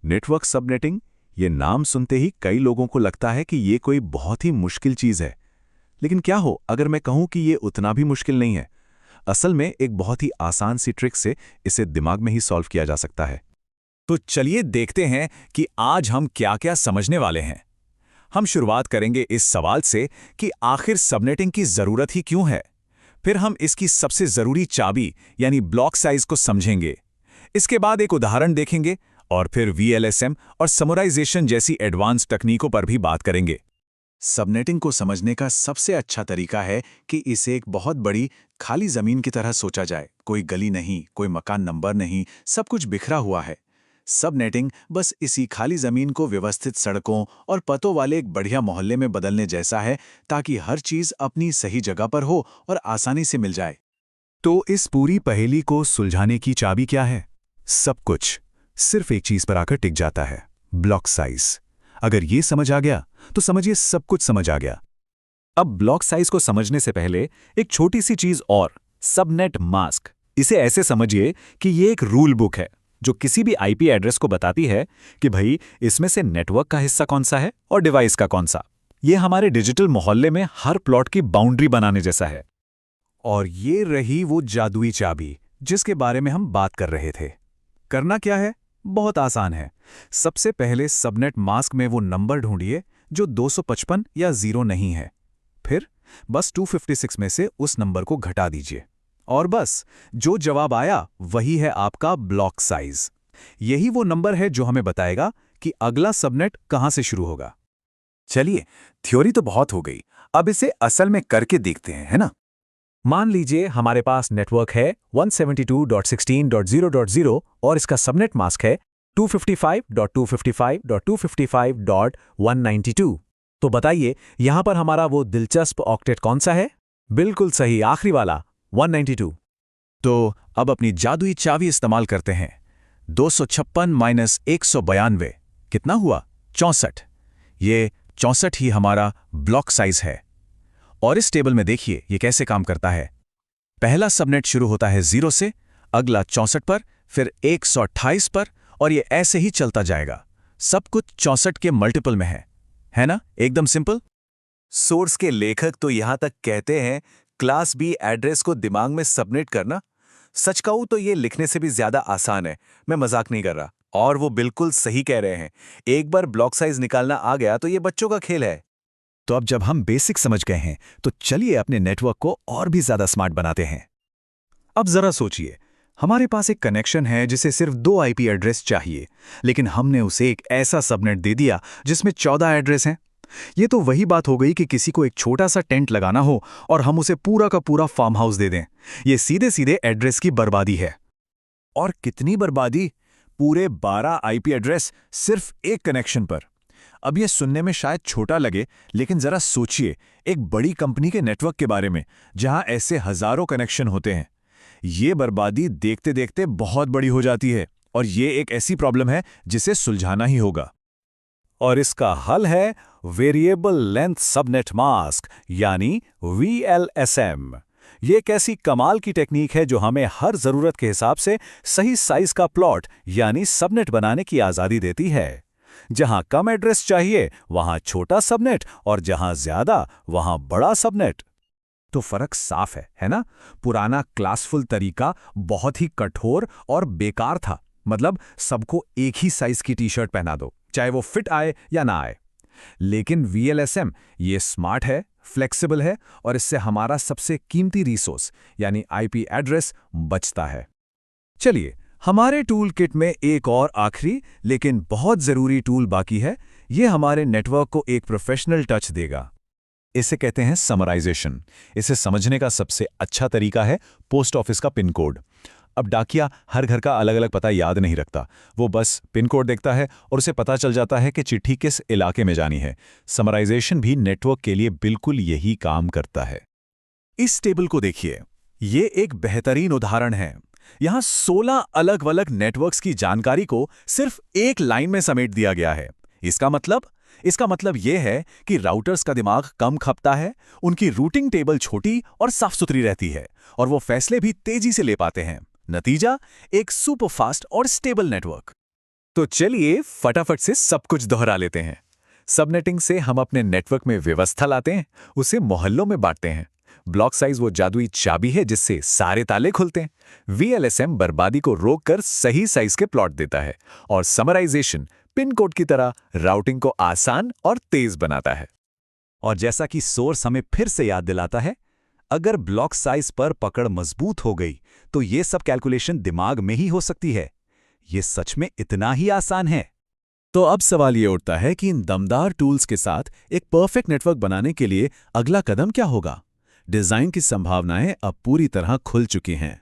Network subnetting, ये नाम सुनते ही कई लोगों को लगता है कि ये कोई बहुत ही मुश्किल चीज़ है। लेकिन क्या हो अगर मैं कहूँ कि ये उतना भी मुश्किल नहीं है। असल में एक बहुत ही आसान सी ट्रिक से इसे दिमाग में ही सॉल्व किया जा सकता है। तो चलिए देखते हैं कि आज हम क्या-क्या समझने वाले हैं। हम शुरुआत करेंगे इस सवाल से कि आखिर सबनेटिंग की ज़रूरत ही क्यों है। फिर हम इसकी सबसे ज़रूरी चाबी यानी ब्लॉक साइज को समझेंगे। इसके बाद एक उदाहरण देखेंगे और फिर वीएलएसएम और समराइजेशन जैसी एडवांस तकनीकों पर भी बात करेंगे। सबनेटिंग को समझने का सबसे अच्छा तरीका है कि इसे एक बहुत बड़ी खाली ज़मीन की तरह सोचा जाए। कोई गली नहीं, कोई मकान नंबर नहीं, सब कुछ बिखरा हुआ है। सबनेटिंग बस इसी खाली ज़मीन को व्यवस्थित सड़कों और पतों वाले एक बढ़िया मोहल्ले में बदलने जैसा है, ताकि हर चीज़ अपनी सही जगह पर हो और आसानी से मिल जाए। तो इस पूरी पहेली को सुलझाने की चाबी क्या है? सब कुछ सिर्फ एक चीज पर आकर टिक जाता है, ब्लॉक साइज। अगर ये समझ आ गया तो समझिए सब कुछ समझ आ गया। अब ब्लॉक साइज को समझने से पहले एक छोटी सी चीज और, सबनेट मास्क। इसे ऐसे समझिए कि ये एक रूल बुक है जो किसी भी आईपी एड्रेस को बताती है कि भाई इसमें से नेटवर्क का हिस्सा कौन सा है और डिवाइस का कौन सा। ये हमारे डिजिटल मोहल्ले में हर प्लॉट की बाउंड्री बनाने जैसा है। और ये रही वो जादुई चाबी जिसके बारे में हम बात कर रहे थे। करना क्या है? बहुत आसान है। सबसे पहले सबनेट मास्क में वो नंबर ढूंढिए जो 255 या 0 नहीं है। फिर बस 256 में से उस नंबर को घटा दीजिए और बस जो जवाब आया वही है आपका ब्लॉक साइज। यही वो नंबर है जो हमें बताएगा कि अगला सबनेट कहां से शुरू होगा। चलिए, थ्योरी तो बहुत हो गई, अब इसे असल में करके देखते हैं, है ना? मान लीजिए हमारे पास नेटवर्क है 172.16.0.0 और इसका सबनेट मास्क है 255.255.255.192। तो बताइए यहां पर हमारा वो दिलचस्प ऑक्टेट कौन सा है? बिल्कुल सही, आखिरी वाला 192। तो अब अपनी जादुई चाबी इस्तेमाल करते हैं। 256 माइनस 192 कितना हुआ? 64। ये 64 ही हमारा ब्लॉक साइज है। और इस टेबल में देखिए ये कैसे काम करता है। पहला सबनेट शुरू होता है 0 से, अगला 64 पर, फिर 128 पर, और ये ऐसे ही चलता जाएगा। सब कुछ 64 के मल्टीपल में है ना? एकदम सिंपल। सोर्स के लेखक तो यहां तक कहते हैं क्लास बी एड्रेस को दिमाग में सबनेट करना। सच कहूं तो ये लिखने से भी ज्यादा आसान है, मैं मजाक नहीं कर रहा। और वो बिल्कुल सही कह रहे हैं। एक बार ब्लॉक साइज निकालना आ गया तो ये बच्चों का खेल है। तो अब जब हम बेसिक समझ गए हैं तो चलिए अपने नेटवर्क को और भी ज्यादा स्मार्ट बनाते हैं। अब जरा सोचिए, हमारे पास एक कनेक्शन है जिसे सिर्फ 2 आईपी एड्रेस चाहिए, लेकिन हमने उसे एक ऐसा सबनेट दे दिया जिसमें 14 एड्रेस हैं। ये तो वही बात हो गई कि किसी को एक छोटा सा टेंट लगाना हो और हम उसे पूरा का पूरा फार्म हाउस दे दें। ये सीधे सीधे एड्रेस की बर्बादी है। और कितनी बर्बादी! पूरे 12 आईपी एड्रेस सिर्फ एक कनेक्शन पर। अब ये सुनने में शायद छोटा लगे, लेकिन जरा सोचिए एक बड़ी कंपनी के नेटवर्क के बारे में जहां ऐसे हजारों कनेक्शन होते हैं। ये बर्बादी देखते देखते बहुत बड़ी हो जाती है और ये एक ऐसी प्रॉब्लम है जिसे सुलझाना ही होगा। और इसका हल है वेरिएबल लेंथ सबनेट मास्क यानी वीएलएसएम। ये एक ऐसी कमाल की टेक्निक है जो हमें हर जरूरत के हिसाब से सही साइज का प्लॉट यानी सबनेट बनाने की आजादी देती है। जहां कम एड्रेस चाहिए वहां छोटा सबनेट और जहां ज्यादा वहां बड़ा सबनेट। तो फर्क साफ है ना? पुराना क्लासफुल तरीका बहुत ही कठोर और बेकार था। मतलब सबको एक ही साइज की टी शर्ट पहना दो, चाहे वो फिट आए या ना आए। लेकिन वीएलएसएम ये स्मार्ट है, फ्लेक्सिबल है और इससे हमारा सबसे कीमती रिसोर्स यानी आईपी एड्रेस बचता है। चलिए, हमारे टूल किट में एक और आखिरी लेकिन बहुत जरूरी टूल बाकी है। ये हमारे नेटवर्क को एक प्रोफेशनल टच देगा। इसे कहते हैं समराइजेशन। इसे समझने का सबसे अच्छा तरीका है पोस्ट ऑफिस का पिन कोड। अब डाकिया हर घर का अलग अलग पता याद नहीं रखता, वो बस पिन कोड देखता है और उसे पता चल जाता है कि चिट्ठी किस इलाके में जानी है। समराइजेशन भी नेटवर्क के लिए बिल्कुल यही काम करता है। इस टेबल को देखिए, ये एक बेहतरीन उदाहरण है। यहां 16 अलग अलग नेटवर्क्स की जानकारी को सिर्फ एक लाइन में समेट दिया गया है। इसका मतलब यह है कि राउटर्स का दिमाग कम खपता है, उनकी रूटिंग टेबल छोटी और साफ सुथरी रहती है और वो फैसले भी तेजी से ले पाते हैं। नतीजा, एक सुपर फास्ट और स्टेबल नेटवर्क। तो चलिए फटाफट से सब कुछ दोहरा लेते हैं। सबनेटिंग से हम अपने नेटवर्क में व्यवस्था लाते हैं, उसे मोहल्लों में बांटते हैं। ब्लॉक साइज वो जादुई चाबी है जिससे सारे ताले खुलते हैं। वीएलएसएम बर्बादी को रोककर सही साइज के प्लॉट देता है, और समराइजेशन पिन कोड की तरह राउटिंग को आसान और तेज बनाता है। और जैसा कि सोर्स हमें फिर से याद दिलाता है, अगर ब्लॉक साइज पर पकड़ मजबूत हो गई तो ये सब कैलकुलेशन दिमाग में ही हो सकती है। ये सच में इतना ही आसान है। तो अब सवाल ये उठता है कि इन दमदार टूल्स के साथ एक परफेक्ट नेटवर्क बनाने के लिए अगला कदम क्या होगा? डिजाइन की संभावनाएं अब पूरी तरह खुल चुकी हैं।